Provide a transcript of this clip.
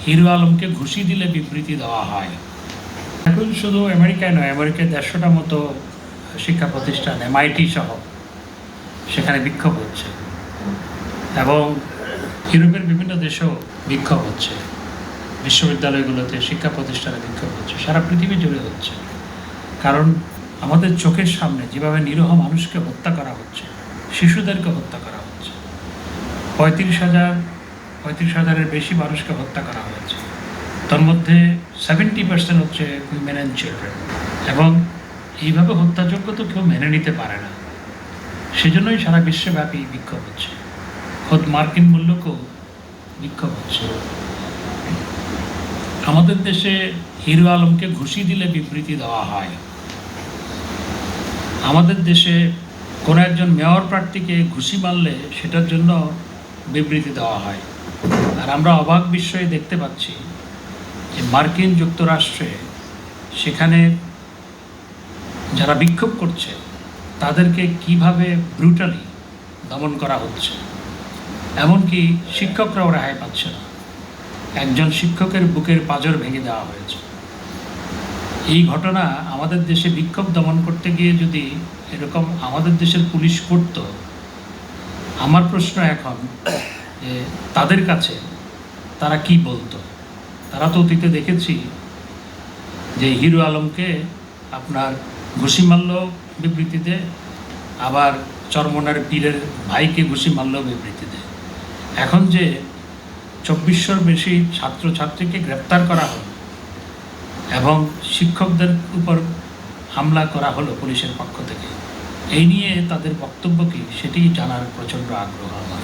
Hero আলমকে ঘুষি দিলে বিবৃতি দেওয়া হয়। এখন শুধু আমেরিকায় নয়, আমেরিকায় 150টা মতো শিক্ষা প্রতিষ্ঠান MIT সহ সেখানে বিক্ষোভ হচ্ছে এবং ইউরোপের বিভিন্ন দেশেও বিক্ষোভ হচ্ছে, বিশ্ববিদ্যালয়গুলোতে শিক্ষা প্রতিষ্ঠানে বিক্ষোভ হচ্ছে, সারা পৃথিবী জুড়ে হচ্ছে। কারণ আমাদের চোখের সামনে যেভাবে নিরীহ মানুষকে হত্যা করা হচ্ছে, শিশুদেরকে হত্যা করা হচ্ছে, 35,000-এর বেশি মানুষকে হত্যা করা হয়েছে, তার মধ্যে 70% হচ্ছে উইমেন অ্যান্ড চিলড্রেন। এবং এইভাবে হত্যাযোগ্য তো কেউ মেনে নিতে পারে না, সেজন্যই সারা বিশ্বব্যাপী বিক্ষোভ হচ্ছে, খোদ মার্কিন মূল্যকেও বিক্ষোভ হচ্ছে। আমাদের দেশে হিরো আলমকে ঘুষি দিলে বিবৃতি দেওয়া হয়। আমাদের দেশে কোনো একজন মেয়র প্রার্থীকে ঘুষি মারলে সেটার জন্য বিবৃতি দেওয়া হয়। আর আমরা অবাক বিস্ময়ে দেখতে পাচ্ছি যে মার্কিন যুক্তরাষ্ট্রে সেখানে যারা বিক্ষোভ করছে তাদেরকে কিভাবে ব্রুটালি দমন করা হচ্ছে, এমনকি শিক্ষকরাও রেহাই পাচ্ছে না। একজন শিক্ষকের বুকের পাঁজর ভেঙে দেওয়া হয়েছে। এই ঘটনা আমাদের দেশে বিক্ষোভ দমন করতে গিয়ে যদি এরকম আমাদের দেশের পুলিশ করত, আমার প্রশ্ন এখন যে তাদের কাছে তারা কি বলতো। তারা তো অতীতে দেখেছি যে হিরো আলমকে আপনার ঘুষি মারলেও বিবৃতি দেয়, আবার চরমনার পীরের ভাইকে ঘুষি মারলেও বিবৃতি দেয়। এখন যে 2400-র বেশি ছাত্রছাত্রীকে গ্রেপ্তার করা হলো এবং শিক্ষকদের উপর হামলা করা হলো পুলিশের পক্ষ থেকে, এই নিয়ে তাদের বক্তব্য কী সেটি জানার প্রচণ্ড আগ্রহ আমার।